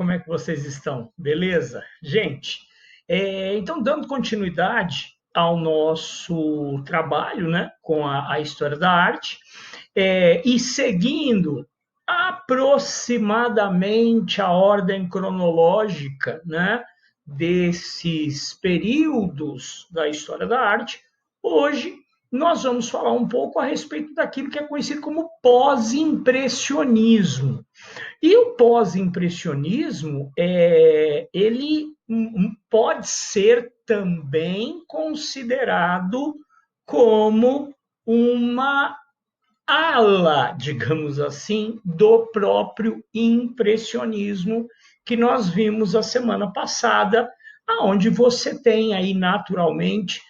como é que vocês estão? Beleza? Gente, então, dando continuidade ao nosso trabalho, né, com a história da arte, e seguindo aproximadamente a ordem cronológica, né, desses períodos da história da arte, hoje nós vamos falar um pouco a respeito daquilo que é conhecido como pós-impressionismo. E o pós-impressionismo, ele pode ser também considerado como uma ala, digamos assim, do próprio impressionismo que nós vimos a semana passada, aonde você tem aí naturalmente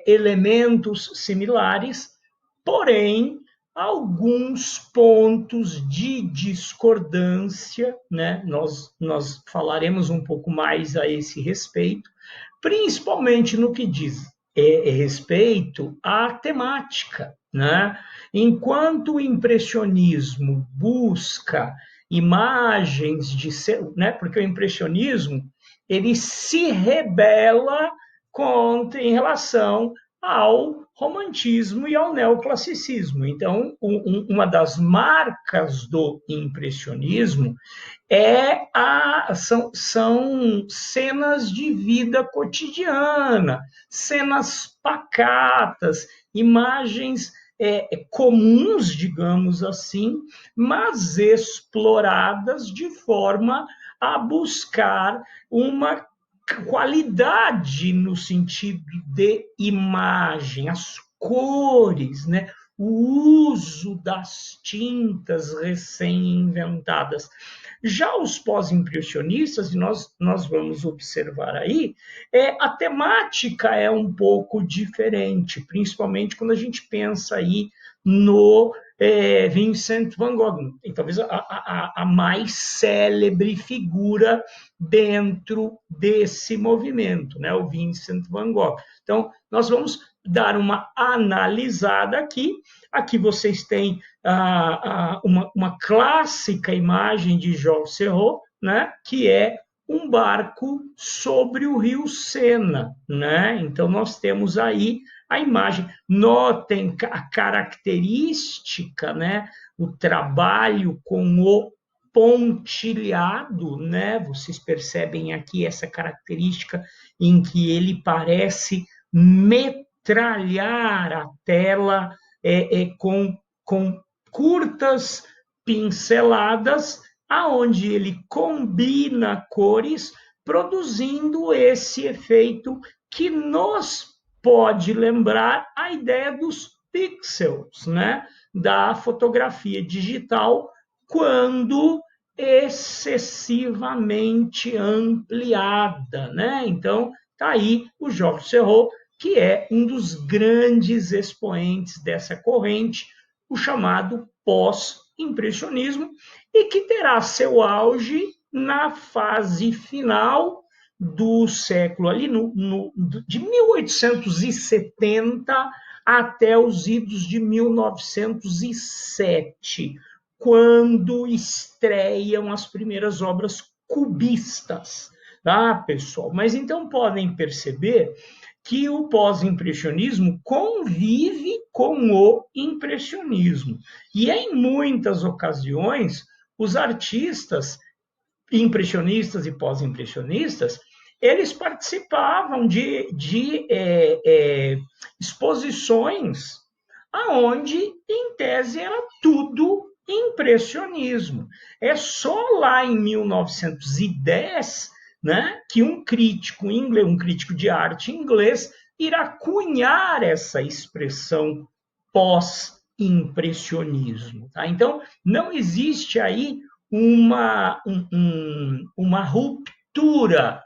elementos similares, porém alguns pontos de discordância, né? Nós falaremos um pouco mais a esse respeito, principalmente no que diz respeito à temática, né? Enquanto o impressionismo busca imagens de ser, né? Porque o impressionismo ele se rebela em relação ao romantismo e ao neoclassicismo. Então, uma das marcas do impressionismo são cenas de vida cotidiana, cenas pacatas, imagens comuns, digamos assim, mas exploradas de forma a buscar uma qualidade no sentido de imagem, as cores, né? O uso das tintas recém-inventadas. Já os pós-impressionistas, e nós vamos observar aí, a temática é um pouco diferente, principalmente quando a gente pensa aí no Vincent van Gogh, e talvez a mais célebre figura dentro desse movimento, né? O Vincent van Gogh. Então, nós vamos dar uma analisada aqui. Aqui vocês têm uma clássica imagem de Georges Seurat, né? Que é um barco sobre o rio Sena, né? Então, nós temos aí a imagem. Notem a característica, né? O trabalho com o pontilhado, né? Vocês percebem aqui essa característica em que ele parece metralhar a tela com curtas pinceladas, aonde ele combina cores, produzindo esse efeito que nos pode lembrar a ideia dos pixels, né? Da fotografia digital, quando excessivamente ampliada, né? Então, está aí o Georges Seurat, que é um dos grandes expoentes dessa corrente, o chamado pós-impressionismo, e que terá seu auge na fase final do século ali de 1870 até os idos de 1907, quando estreiam as primeiras obras cubistas, tá, pessoal? Mas então podem perceber que o pós-impressionismo convive com o impressionismo. E em muitas ocasiões, os artistas impressionistas e pós-impressionistas, eles participavam de exposições aonde, em tese, era tudo impressionismo. É só lá em 1910, né, que um crítico inglês, um crítico de arte inglês, irá cunhar essa expressão pós-impressionismo. Tá? Então, não existe aí uma ruptura,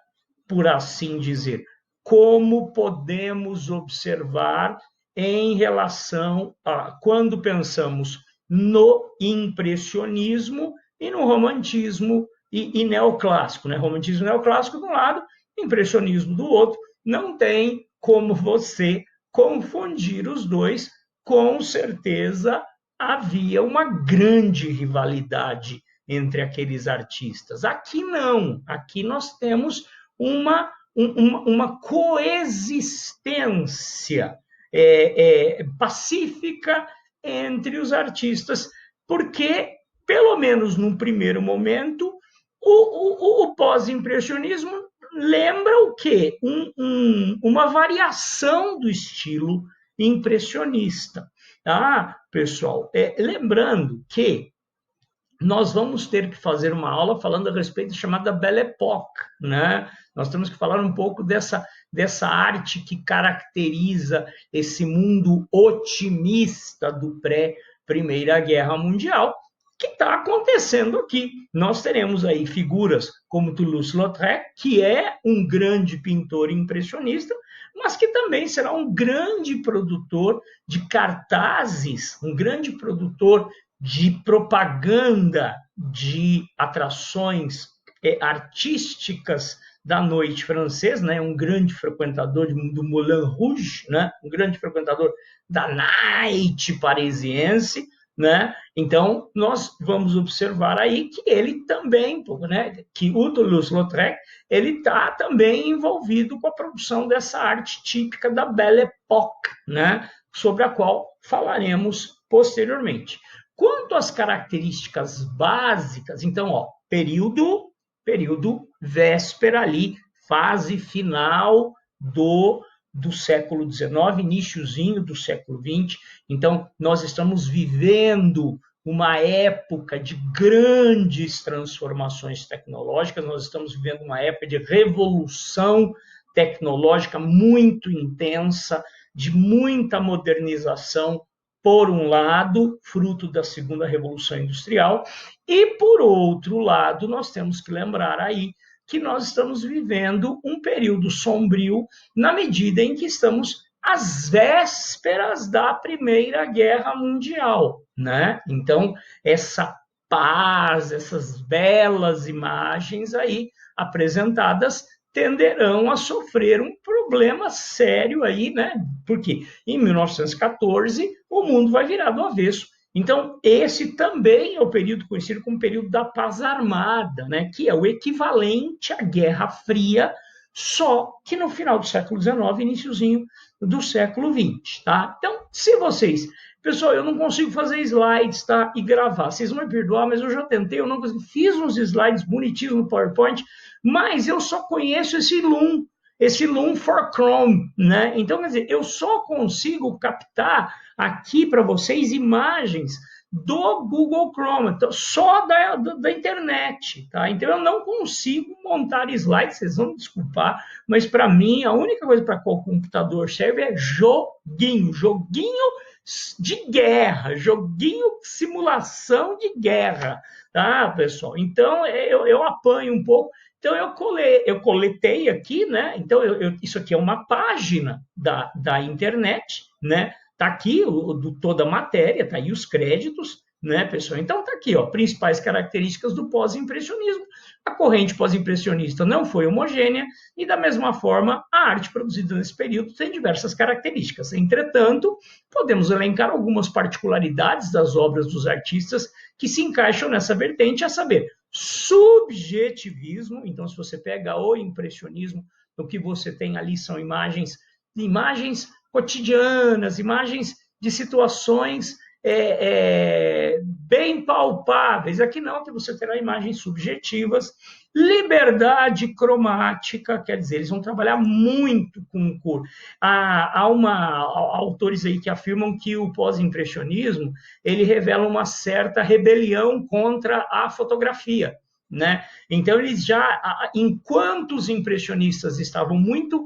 por assim dizer, como podemos observar em relação a quando pensamos no impressionismo e no romantismo e neoclássico, né? Romantismo e neoclássico de um lado, impressionismo do outro. Não tem como você confundir os dois. Com certeza havia uma grande rivalidade entre aqueles artistas. Aqui não, aqui nós temos uma coexistência pacífica entre os artistas, porque, pelo menos num primeiro momento, o pós-impressionismo lembra o quê? Uma variação do estilo impressionista. Pessoal, lembrando que nós vamos ter que fazer uma aula falando a respeito da chamada Belle Époque, né? Nós temos que falar um pouco dessa arte que caracteriza esse mundo otimista do pré-Primeira Guerra Mundial, que está acontecendo aqui. Nós teremos aí figuras como Toulouse-Lautrec, que é um grande pintor impressionista, mas que também será um grande produtor de cartazes, um grande produtor de propaganda de atrações artísticas da noite francesa, né? Um grande frequentador do Moulin Rouge, né? Um grande frequentador da night parisiense, né? Então, nós vamos observar aí que ele também, né? Que o Toulouse-Lautrec, ele está também envolvido com a produção dessa arte típica da Belle Époque, né? Sobre a qual falaremos posteriormente. Quanto às características básicas, então, período véspera ali, fase final do século XIX, iniciozinho do século XX. Então, nós estamos vivendo uma época de grandes transformações tecnológicas, nós estamos vivendo uma época de revolução tecnológica muito intensa, de muita modernização, por um lado, fruto da segunda Revolução Industrial, e, por outro lado, nós temos que lembrar aí que nós estamos vivendo um período sombrio na medida em que estamos às vésperas da Primeira Guerra Mundial, né? Então, essa paz, essas belas imagens aí apresentadas tenderão a sofrer um problema sério aí, né? Porque em 1914 o mundo vai virar do avesso. Então, esse também é o período conhecido como período da paz armada, né? Que é o equivalente à Guerra Fria, só que no final do século XIX, iniciozinho do século XX, tá? Então, se vocês... Pessoal, eu não consigo fazer slides, tá? E gravar. Vocês vão me perdoar, mas eu já tentei, eu não consegui. Fiz uns slides bonitinhos no PowerPoint, mas eu só conheço esse Loom for Chrome, né? Então, quer dizer, eu só consigo captar aqui para vocês imagens do Google Chrome, então, só da internet, tá? Então, eu não consigo montar slides, vocês vão me desculpar, mas para mim, a única coisa para qual o computador serve é joguinho de guerra, joguinho simulação de guerra, tá, pessoal? Então, eu apanho um pouco. Então, eu coletei aqui, né? Então, isso aqui é uma página da internet, né? Está aqui toda a matéria, está aí os créditos, né, pessoal? Então, está aqui, principais características do pós-impressionismo. A corrente pós-impressionista não foi homogênea e, da mesma forma, a arte produzida nesse período tem diversas características. Entretanto, podemos elencar algumas particularidades das obras dos artistas que se encaixam nessa vertente, a saber, subjetivismo. Então, se você pega o impressionismo, o que você tem ali são imagens cotidianas, imagens de situações bem palpáveis. Aqui não, que você terá imagens subjetivas. Liberdade cromática, quer dizer, eles vão trabalhar muito com cor. Há autores aí que afirmam que o pós-impressionismo ele revela uma certa rebelião contra a fotografia, né? Então, eles já, enquanto os impressionistas estavam muito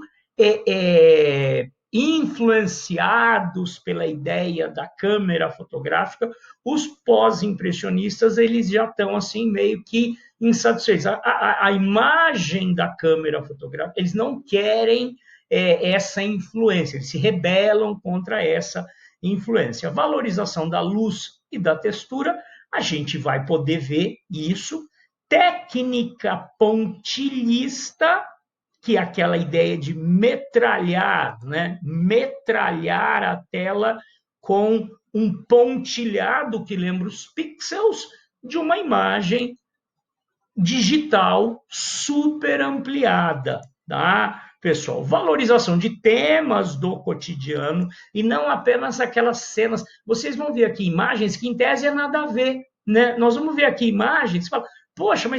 influenciados pela ideia da câmera fotográfica, os pós-impressionistas eles já estão assim meio que insatisfeitos. A imagem da câmera fotográfica, eles não querem essa influência, eles se rebelam contra essa influência. A valorização da luz e da textura, a gente vai poder ver isso. Técnica pontilhista, que é aquela ideia de metralhar, né? Metralhar a tela com um pontilhado que lembra os pixels, de uma imagem digital super ampliada, tá? Pessoal, valorização de temas do cotidiano e não apenas aquelas cenas. Vocês vão ver aqui imagens que, em tese, é nada a ver, né? Nós vamos ver aqui imagens, fala, poxa,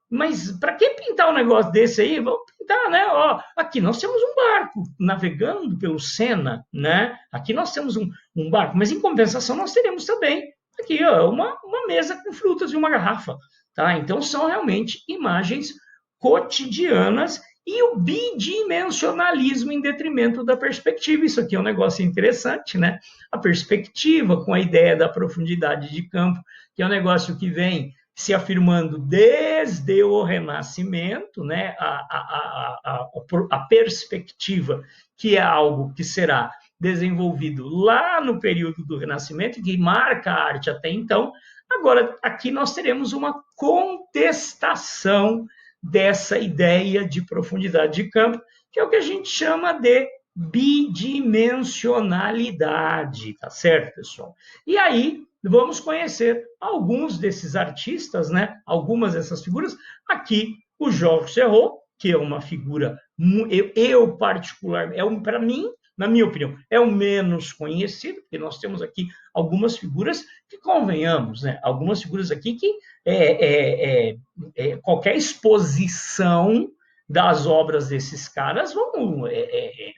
mas para que pintar um negócio desse aí? Vamos pintar, né? Ó, aqui nós temos um barco navegando pelo Sena, né? Aqui nós temos um barco, mas em compensação nós teremos também aqui, ó, uma mesa com frutas e uma garrafa. Tá? Então, são realmente imagens cotidianas e o bidimensionalismo em detrimento da perspectiva. Isso aqui é um negócio interessante, né? A perspectiva com a ideia da profundidade de campo, que é um negócio que vem se afirmando desde o Renascimento, né? A perspectiva, que é algo que será desenvolvido lá no período do Renascimento, que marca a arte até então. Agora, aqui nós teremos uma contestação dessa ideia de profundidade de campo, que é o que a gente chama de bidimensionalidade, tá certo, pessoal? E aí, vamos conhecer alguns desses artistas, né? Algumas dessas figuras. Aqui, o Georges Seurat, que é uma figura, eu particular, para mim, na minha opinião, é o menos conhecido, porque nós temos aqui algumas figuras que, convenhamos, né? Algumas figuras aqui que qualquer exposição das obras desses caras vão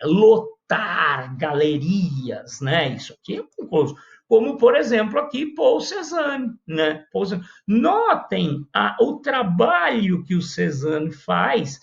lotar galerias, né? Isso aqui é curioso. Como, por exemplo, aqui Paul Cézanne, né? Notem o trabalho que o Cézanne faz,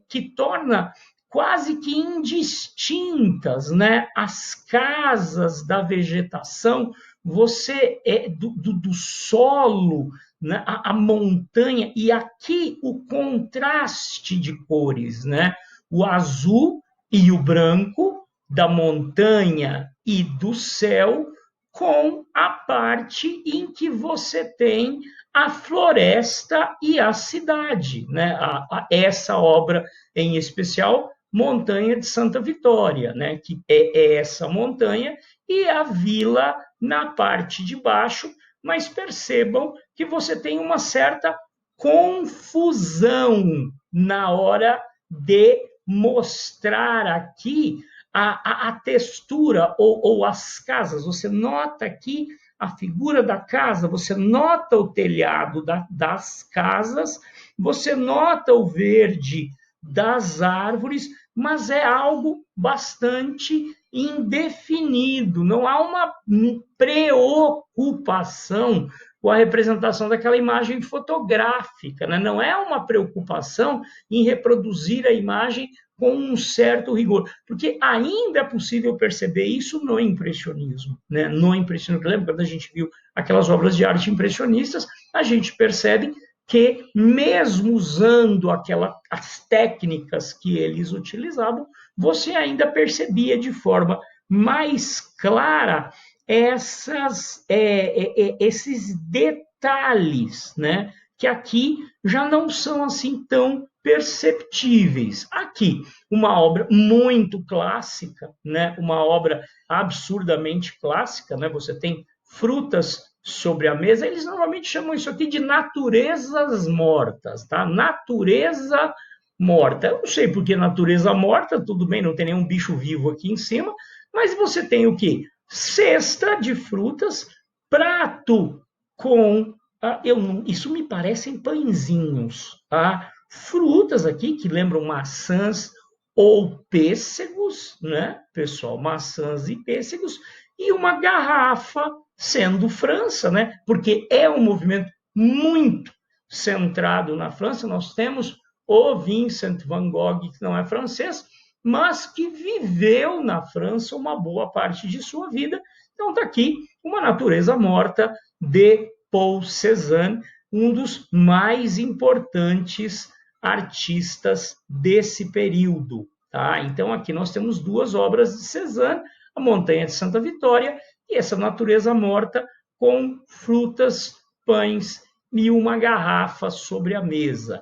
que torna quase que indistintas, né? As casas da vegetação, você do solo, né? A montanha, e aqui o contraste de cores, né? O azul e o branco da montanha e do céu, com a parte em que você tem a floresta e a cidade, né? Essa obra em especial, Montanha de Santa Vitória, né? Que é essa montanha e a vila na parte de baixo, mas percebam que você tem uma certa confusão na hora de mostrar aqui a textura ou as casas. Você nota aqui a figura da casa, você nota o telhado das casas, você nota o verde das árvores, mas é algo bastante indefinido, não há uma preocupação com a representação daquela imagem fotográfica, né? Não é uma preocupação em reproduzir a imagem com um certo rigor, porque ainda é possível perceber isso no impressionismo, né? No impressionismo, lembra quando a gente viu aquelas obras de arte impressionistas, a gente percebe que, mesmo usando as técnicas que eles utilizavam, você ainda percebia de forma mais clara esses detalhes, né? Que aqui já não são assim tão perceptíveis. Aqui, uma obra muito clássica, né? Uma obra absurdamente clássica, né? Você tem frutas sobre a mesa, eles normalmente chamam isso aqui de naturezas mortas, tá? Natureza morta. Eu não sei por que natureza morta, tudo bem, não tem nenhum bicho vivo aqui em cima, mas você tem o quê? Cesta de frutas, prato com isso me parecem pãezinhos, tá? Frutas aqui que lembram maçãs ou pêssegos, né, pessoal? Maçãs e pêssegos, e uma garrafa, sendo França, né? Porque é um movimento muito centrado na França. Nós temos o Vincent van Gogh, que não é francês, mas que viveu na França uma boa parte de sua vida. Então está aqui uma natureza morta de Paul Cézanne, um dos mais importantes artistas desse período. Tá? Então aqui nós temos duas obras de Cézanne, a Montanha de Santa Vitória e essa natureza morta com frutas, pães e uma garrafa sobre a mesa.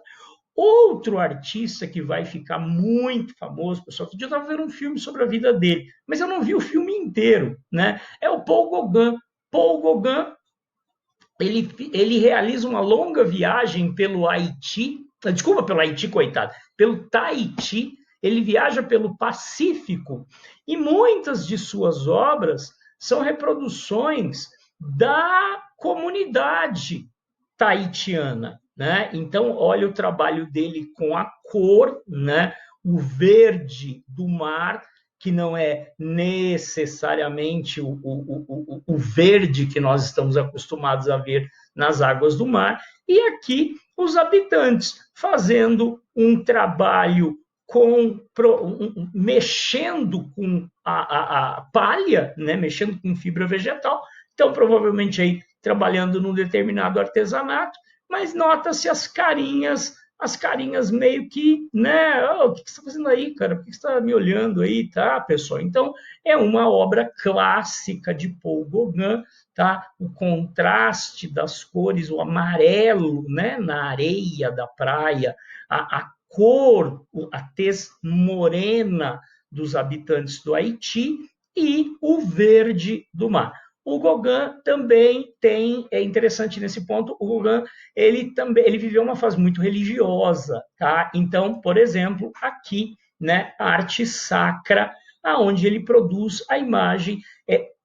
Outro artista que vai ficar muito famoso, pessoal, que eu estava vendo um filme sobre a vida dele, mas eu não vi o filme inteiro, né? É o Paul Gauguin. Paul Gauguin ele realiza uma longa viagem pelo Haiti, desculpa, pelo Haiti, coitado, pelo Tahiti, ele viaja pelo Pacífico, e muitas de suas obras são reproduções da comunidade tahitiana, né? Então, olha o trabalho dele com a cor, né? O verde do mar, que não é necessariamente o verde que nós estamos acostumados a ver nas águas do mar, e aqui os habitantes fazendo um trabalho mexendo com a palha, né? Mexendo com fibra vegetal, então provavelmente aí trabalhando num determinado artesanato, mas nota-se as carinhas meio que, né? Oh, o que você está fazendo aí, cara? Por que você está me olhando aí, tá, pessoal? Então, é uma obra clássica de Paul Gauguin, tá? O contraste das cores, o amarelo, né? Na areia da praia, a cor, a tez morena dos habitantes do Haiti e o verde do mar. O Gauguin também tem, é interessante nesse ponto, o Gauguin ele viveu uma fase muito religiosa, tá? Então, por exemplo, aqui, né, a arte sacra, aonde ele produz a imagem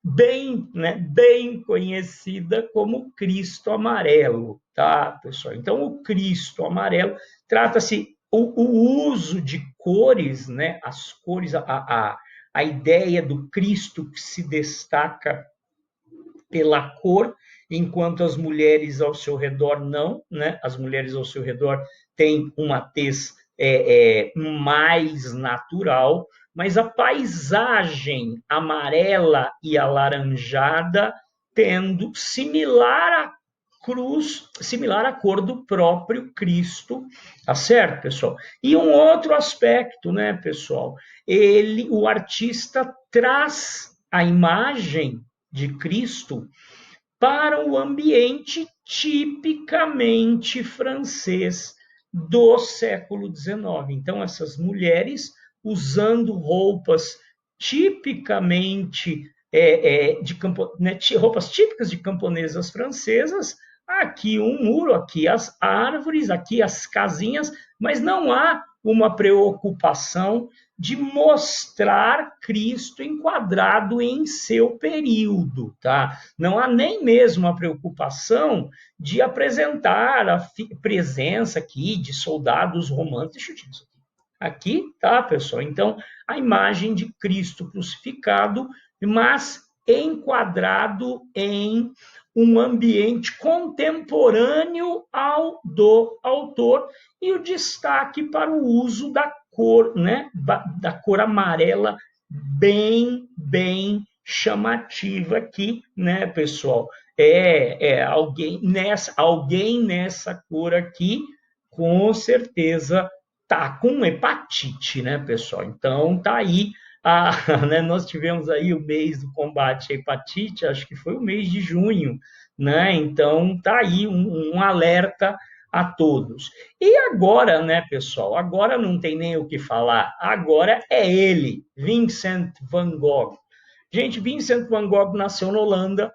bem conhecida como Cristo amarelo, tá, pessoal? Então, o Cristo amarelo trata-se o uso de cores, né? As cores, a ideia do Cristo que se destaca pela cor, enquanto as mulheres ao seu redor não, né? As mulheres ao seu redor têm uma tez mais natural, mas a paisagem amarela e alaranjada tendo similar à cruz, similar à cor do próprio Cristo, tá certo, pessoal? E um outro aspecto, né, pessoal? O artista traz a imagem de Cristo para o ambiente tipicamente francês do século XIX. Então, essas mulheres usando roupas tipicamente roupas típicas de camponesas francesas, aqui um muro, aqui as árvores, aqui as casinhas, mas não há uma preocupação de mostrar Cristo enquadrado em seu período, tá? Não há nem mesmo a preocupação de apresentar a presença aqui de soldados romanos. Deixa eu tirar isso aqui, tá, pessoal? Então, a imagem de Cristo crucificado, mas enquadrado em um ambiente contemporâneo ao do autor, e o destaque para o uso da cor, né? Da cor amarela bem chamativa aqui, né, pessoal? Alguém nessa cor aqui, com certeza tá com hepatite, né, pessoal? Então tá aí né, nós tivemos aí o mês do combate à hepatite, acho que foi o mês de junho, né? Então tá aí um alerta a todos. E agora, né, pessoal? Agora não tem nem o que falar. Agora é ele, Vincent van Gogh. Gente, Vincent van Gogh nasceu na Holanda,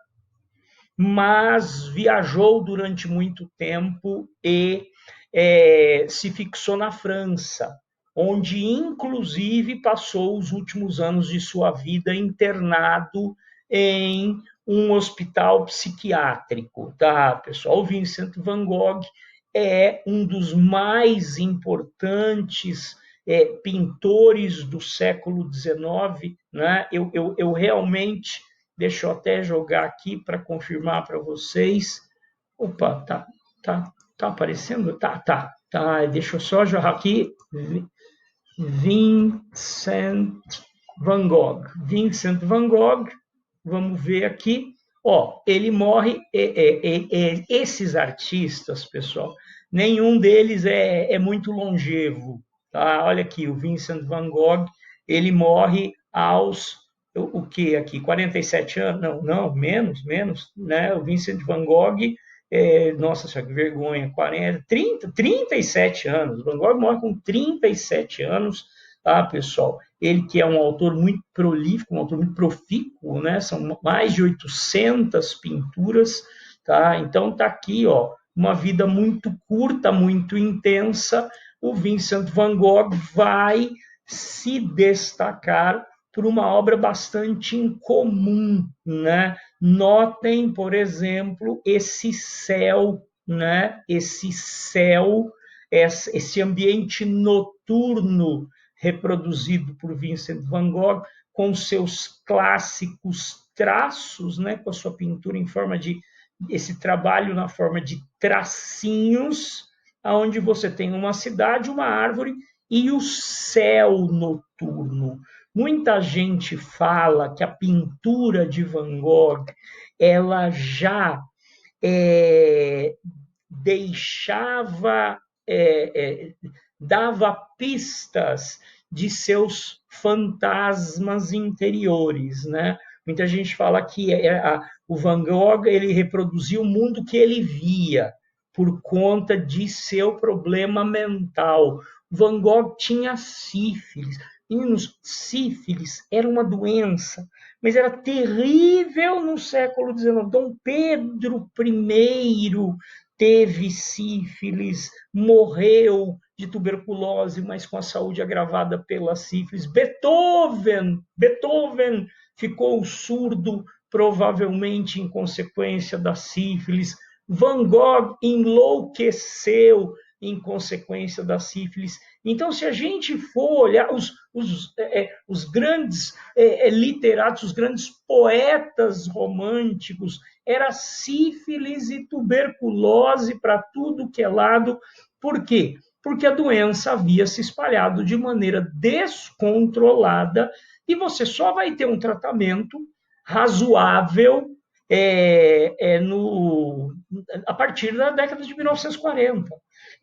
mas viajou durante muito tempo e se fixou na França, onde inclusive passou os últimos anos de sua vida internado em um hospital psiquiátrico, tá, pessoal? O Vincent van Gogh é um dos mais importantes pintores do século XIX, né? Eu realmente, deixa eu até jogar aqui para confirmar para vocês. Opa, tá aparecendo? Tá. Deixa eu só jogar aqui. Vincent van Gogh. Vincent van Gogh, vamos ver aqui. Ó, ele morre. Esses artistas, pessoal, nenhum deles é muito longevo. Tá? Olha aqui, o Vincent van Gogh, ele morre aos o que aqui? 47 anos? Não, menos, né? O Vincent van Gogh, nossa senhora, que vergonha, 37 anos. Van Gogh morre com 37 anos, tá, pessoal? Ele que é um autor muito prolífico, um autor muito profícuo, né? São mais de 800 pinturas, tá? Então tá aqui, ó, uma vida muito curta, muito intensa. O Vincent van Gogh vai se destacar por uma obra bastante incomum, né? Notem, por exemplo, esse céu, né? Esse céu, esse ambiente noturno reproduzido por Vincent van Gogh, com seus clássicos traços, né? Com a sua pintura em forma de esse trabalho na forma de tracinhos, aonde você tem uma cidade, uma árvore e o céu noturno. Muita gente fala que a pintura de Van Gogh ela já deixava, dava pistas de seus fantasmas interiores, né? Muita gente fala que o Van Gogh ele reproduzia o mundo que ele via por conta de seu problema mental. Van Gogh tinha sífilis. Meninos, sífilis era uma doença, mas era terrível no século XIX. Dom Pedro I teve sífilis, morreu de tuberculose, mas com a saúde agravada pela sífilis. Beethoven ficou surdo, provavelmente em consequência da sífilis. Van Gogh enlouqueceu em consequência da sífilis. Então, se a gente for olhar os grandes literatos, os grandes poetas românticos, era sífilis e tuberculose para tudo que é lado. Por quê? Porque a doença havia se espalhado de maneira descontrolada e você só vai ter um tratamento razoável a partir da década de 1940.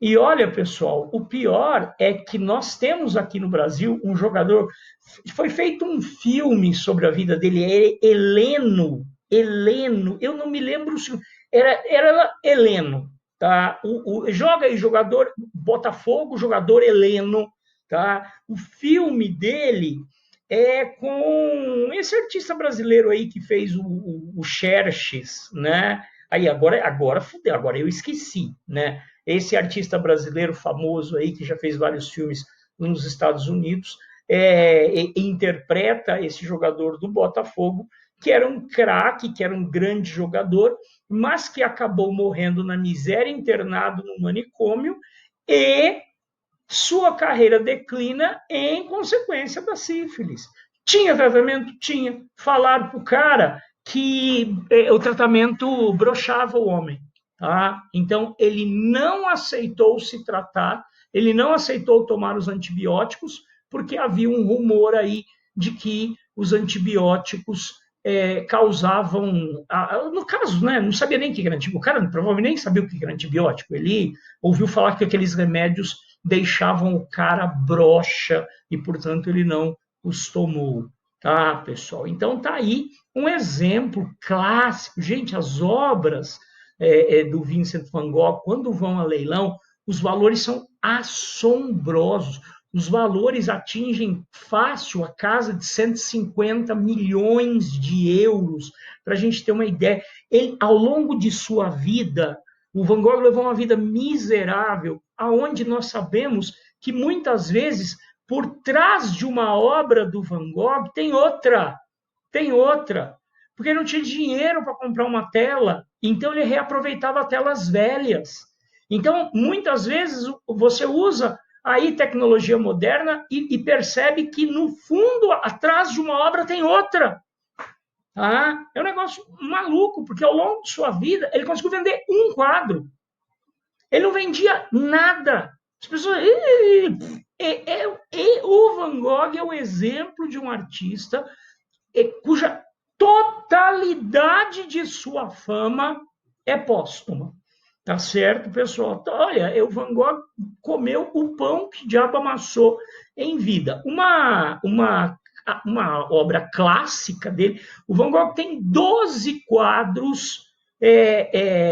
E olha, pessoal, o pior é que nós temos aqui no Brasil um jogador. Foi feito um filme sobre a vida dele, Heleno. Eu não me lembro se. Era Heleno. Tá? Joga aí, jogador Botafogo, jogador Heleno. Tá? O filme dele é com esse artista brasileiro aí que fez o Xerxes, né? Aí agora fudeu, agora eu esqueci, né? Esse artista brasileiro famoso aí que já fez vários filmes nos Estados Unidos interpreta esse jogador do Botafogo que era um craque, que era um grande jogador, mas que acabou morrendo na miséria, internado no manicômio e sua carreira declina em consequência da sífilis. Tinha tratamento? Tinha. Falaram para o cara que o tratamento broxava o homem. Tá? Então, ele não aceitou se tratar, ele não aceitou tomar os antibióticos, porque havia um rumor aí de que os antibióticos causavam, no caso, né, não sabia nem o que era antibiótico, o cara provavelmente nem sabia o que era antibiótico, ele ouviu falar que aqueles remédios deixavam o cara broxa e, portanto, ele não os tomou. Tá, pessoal? Então, tá aí um exemplo clássico. Gente, as obras do Vincent van Gogh, quando vão a leilão, os valores são assombrosos. Os valores atingem fácil a casa de 150 milhões de euros. Para a gente ter uma ideia, ele, ao longo de sua vida, o Van Gogh levou uma vida miserável, aonde nós sabemos que muitas vezes por trás de uma obra do Van Gogh tem outra, porque ele não tinha dinheiro para comprar uma tela, então ele reaproveitava telas velhas. Então, muitas vezes você usa aí tecnologia moderna e percebe que no fundo, atrás de uma obra tem outra. Ah, é um negócio maluco, porque ao longo de sua vida ele conseguiu vender um quadro. Ele não vendia nada. As pessoas. O Van Gogh é o exemplo de um artista cuja totalidade de sua fama é póstuma. Tá certo, pessoal? Olha, o Van Gogh comeu o pão que o diabo amassou em vida. Uma obra clássica dele, o Van Gogh tem 12 quadros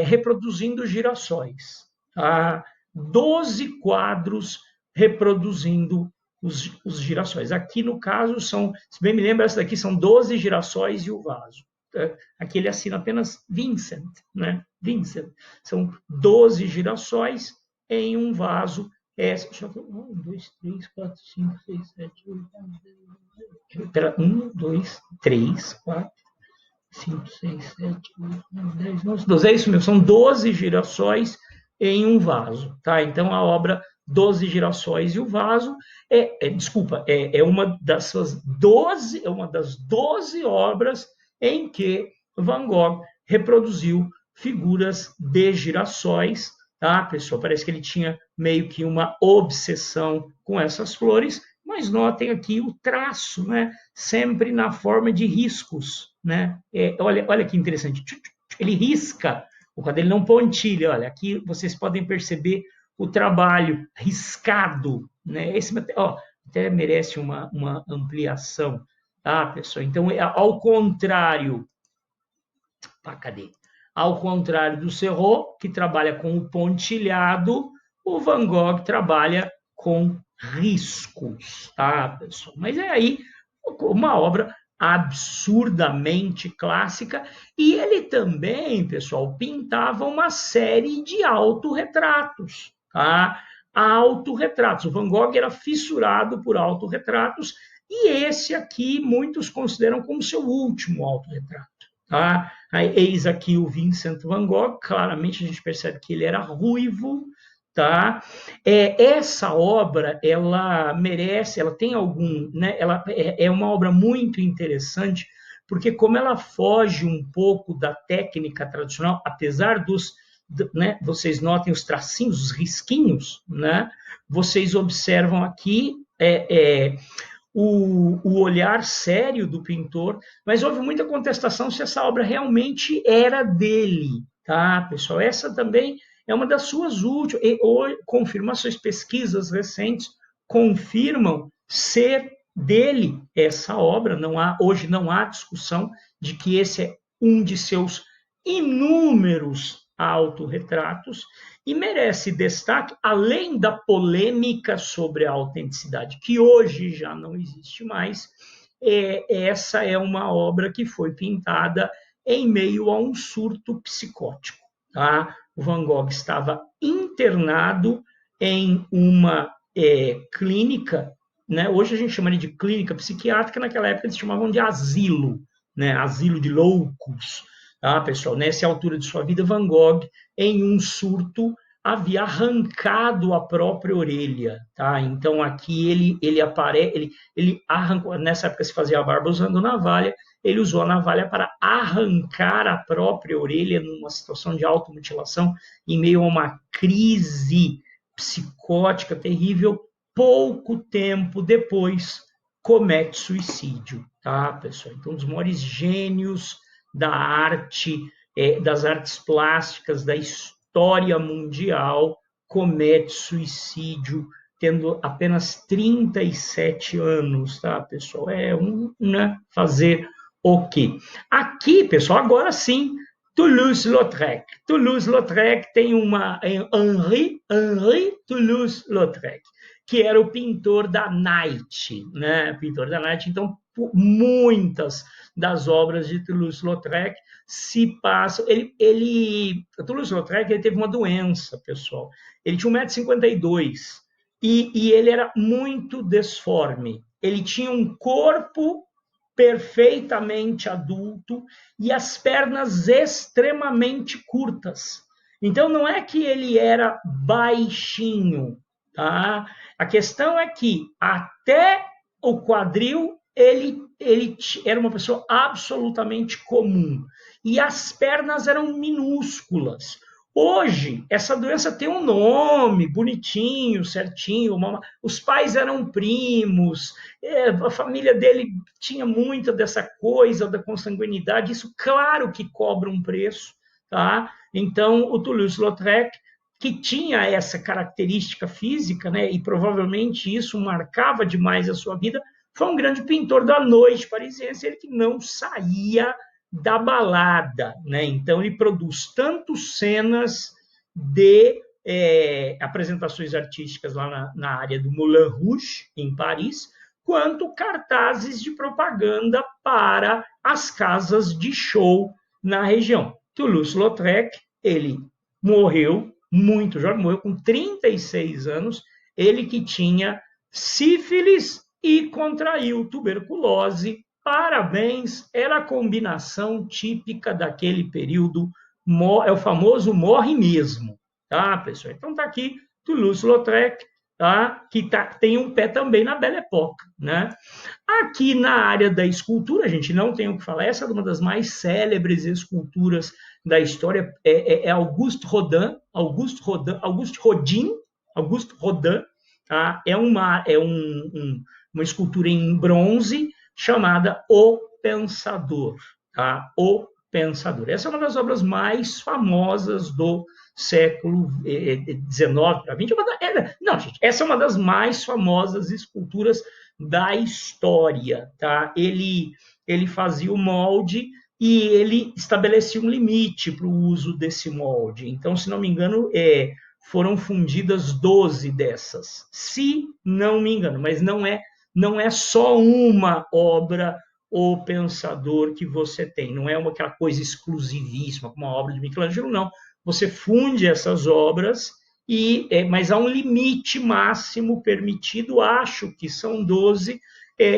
reproduzindo girassóis. Tá? 12 quadros reproduzindo os girassóis. Aqui, no caso, se bem me lembro, essa daqui são 12 girassóis e o vaso. aqui ele assina apenas Vincent, né? Vincent. São 12 girassóis em um vaso. Deixa eu ver, 1, 2, 3, 4, 5, 6, 7, 8, 9, 10. 1, 2, 3, 4, 5, 6, 7, 8, 9, 10, 11, 12. É isso mesmo, são 12 girassóis em um vaso, tá? Então a obra 12 girassóis e o vaso desculpa, é uma das 12 obras em que Van Gogh reproduziu figuras de girassóis, tá, pessoal? Parece que ele tinha meio que uma obsessão com essas flores, mas notem aqui o traço, né? Sempre na forma de riscos, né? Olha que interessante. Ele risca o quadro, ele não pontilha. Olha, aqui vocês podem perceber o trabalho riscado, né? Esse até merece uma ampliação, tá, pessoal? Então, ao contrário, cadê? Ao contrário do Serrault, que trabalha com o pontilhado, o Van Gogh trabalha com riscos, tá, pessoal? Mas é aí uma obra absurdamente clássica, e ele também, pessoal, pintava uma série de autorretratos, tá? Autorretratos. O Van Gogh era fissurado por autorretratos, e esse aqui muitos consideram como seu último autorretrato, tá? Eis aqui o Vincent Van Gogh, claramente a gente percebe que ele era ruivo, tá? Essa obra, ela merece, ela tem algum, né? Ela é uma obra muito interessante, porque como ela foge um pouco da técnica tradicional, apesar né, vocês notem os tracinhos, os risquinhos, né? Vocês observam aqui o olhar sério do pintor, mas houve muita contestação se essa obra realmente era dele, tá, pessoal? Essa também é uma das suas últimas, confirmações, pesquisas recentes confirmam ser dele essa obra. Hoje não há discussão de que esse é um de seus inúmeros autorretratos, e merece destaque, além da polêmica sobre a autenticidade, que hoje já não existe mais. Essa é uma obra que foi pintada em meio a um surto psicótico, tá? O Van Gogh estava internado em uma clínica, né? Hoje a gente chama de clínica psiquiátrica, naquela época eles chamavam de asilo, né? Asilo de loucos, tá, pessoal? Nessa altura de sua vida, Van Gogh, em um surto, havia arrancado a própria orelha, tá? Então aqui ele aparece, ele arrancou, nessa época se fazia a barba usando navalha, ele usou a navalha para arrancar a própria orelha numa situação de automutilação, em meio a uma crise psicótica terrível. Pouco tempo depois, comete suicídio, tá, pessoal? Então, um dos maiores gênios da arte, das artes plásticas, da história mundial, comete suicídio tendo apenas 37 anos, tá, pessoal? Né, fazer o quê? Aqui, pessoal, agora sim, Toulouse-Lautrec. Toulouse-Lautrec tem Henri Toulouse-Lautrec, que era o pintor da Night, né? Pintor da Night. Então, muitas das obras de Toulouse-Lautrec se passam. Toulouse-Lautrec teve uma doença, pessoal. Ele tinha 1,52 m e ele era muito desforme. Ele tinha um corpo perfeitamente adulto e as pernas extremamente curtas. Então, não é que ele era baixinho, tá? A questão é que até o quadril ele era uma pessoa absolutamente comum e as pernas eram minúsculas. Hoje, essa doença tem um nome bonitinho, certinho. Os pais eram primos, a família dele tinha muita dessa coisa da consanguinidade. Isso, claro que cobra um preço, tá? Então, o Toulouse-Lautrec, que tinha essa característica física, né, e provavelmente isso marcava demais a sua vida, foi um grande pintor da noite parisiense, ele que não saía da balada, né? Então ele produz tanto cenas de apresentações artísticas lá na área do Moulin Rouge, em Paris, quanto cartazes de propaganda para as casas de show na região. Toulouse-Lautrec, ele morreu muito jovem, morreu com 36 anos, ele que tinha sífilis e contraiu tuberculose. Parabéns, era a combinação típica daquele período, é o famoso morre mesmo, tá, pessoal? Então tá aqui Toulouse-Lautrec, tá? Que tem um pé também na Belle Époque, né? Aqui na área da escultura, a gente não tem o que falar, essa é uma das mais célebres esculturas da história, é Auguste Rodin, tá? Uma escultura em bronze chamada O Pensador, tá? O Pensador. Essa é uma das obras mais famosas do século XIX para XX. Não, gente, essa é uma das mais famosas esculturas da história, tá? Ele fazia o molde e ele estabelecia um limite para o uso desse molde. Então, se não me engano, foram fundidas 12 dessas, se não me engano, mas não é só uma obra O Pensador que você tem, não é aquela coisa exclusivíssima como a obra de Michelangelo, não. Você funde essas obras, mas há um limite máximo permitido, acho que são 12.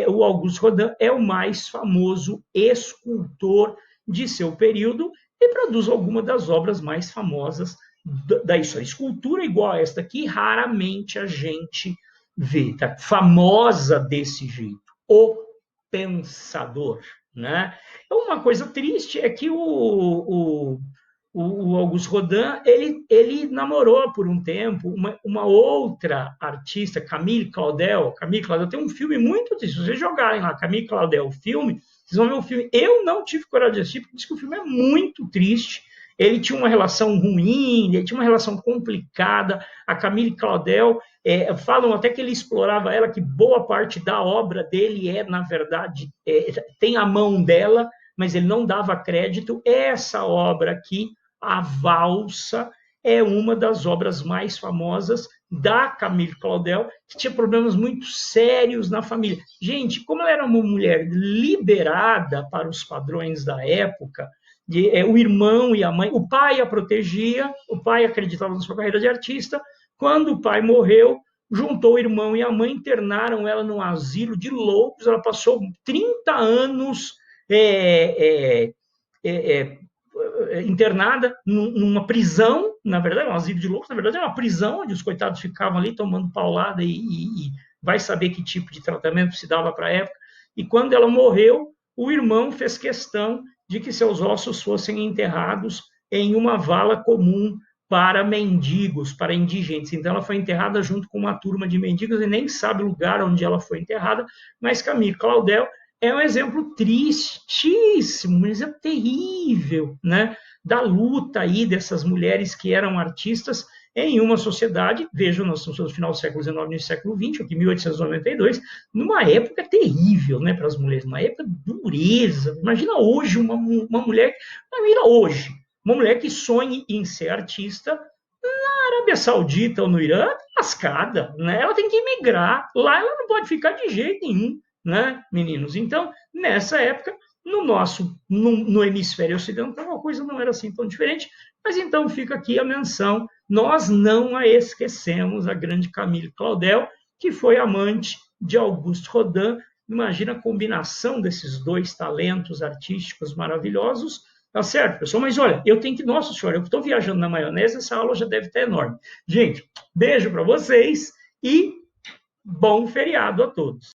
O Auguste Rodin é o mais famoso escultor de seu período e produz algumas das obras mais famosas da história. Escultura igual a esta aqui, raramente a gente vê, tá? Famosa desse jeito. O Pensador, né? Uma coisa triste é que o Auguste Rodin, ele namorou por um tempo uma outra artista, Camille Claudel. Camille Claudel tem um filme muito triste. Se vocês jogarem lá, Camille Claudel, o filme, vocês vão ver o filme. Eu não tive coragem de assistir, porque diz que o filme é muito triste. Ele tinha uma relação ruim, ele tinha uma relação complicada. A Camille Claudel, falam até que ele explorava ela, que boa parte da obra dele na verdade, tem a mão dela, mas ele não dava crédito. Essa obra aqui, A Valsa, é uma das obras mais famosas da Camille Claudel, que tinha problemas muito sérios na família. Gente, como ela era uma mulher liberada para os padrões da época, o irmão e a mãe, o pai a protegia, o pai acreditava na sua carreira de artista. Quando o pai morreu, juntou o irmão e a mãe, internaram ela num asilo de loucos. Ela passou 30 anos internada numa prisão, na verdade, um asilo de loucos, na verdade é uma prisão, onde os coitados ficavam ali tomando paulada e vai saber que tipo de tratamento se dava para a época. E quando ela morreu, o irmão fez questão de que seus ossos fossem enterrados em uma vala comum para mendigos, para indigentes. Então, ela foi enterrada junto com uma turma de mendigos, e nem sabe o lugar onde ela foi enterrada, mas Camille Claudel é um exemplo tristíssimo, mas é terrível, né, da luta aí dessas mulheres que eram artistas em uma sociedade, vejam, nós estamos no final do século XIX, no século XX, aqui 1892, numa época terrível, né, para as mulheres, uma época de dureza. Imagina hoje uma mulher, imagina hoje, uma mulher que sonhe em ser artista na Arábia Saudita ou no Irã, lascada, né? Ela tem que emigrar, lá ela não pode ficar de jeito nenhum, né, meninos? Então, nessa época, no hemisfério ocidental, a coisa não era assim tão diferente, mas então fica aqui a menção. Nós não a esquecemos, a grande Camille Claudel, que foi amante de Auguste Rodin. Imagina a combinação desses dois talentos artísticos maravilhosos, tá certo, pessoal? Mas olha, eu tenho que... Nossa senhora, eu estou viajando na maionese, essa aula já deve estar enorme. Gente, beijo para vocês e bom feriado a todos.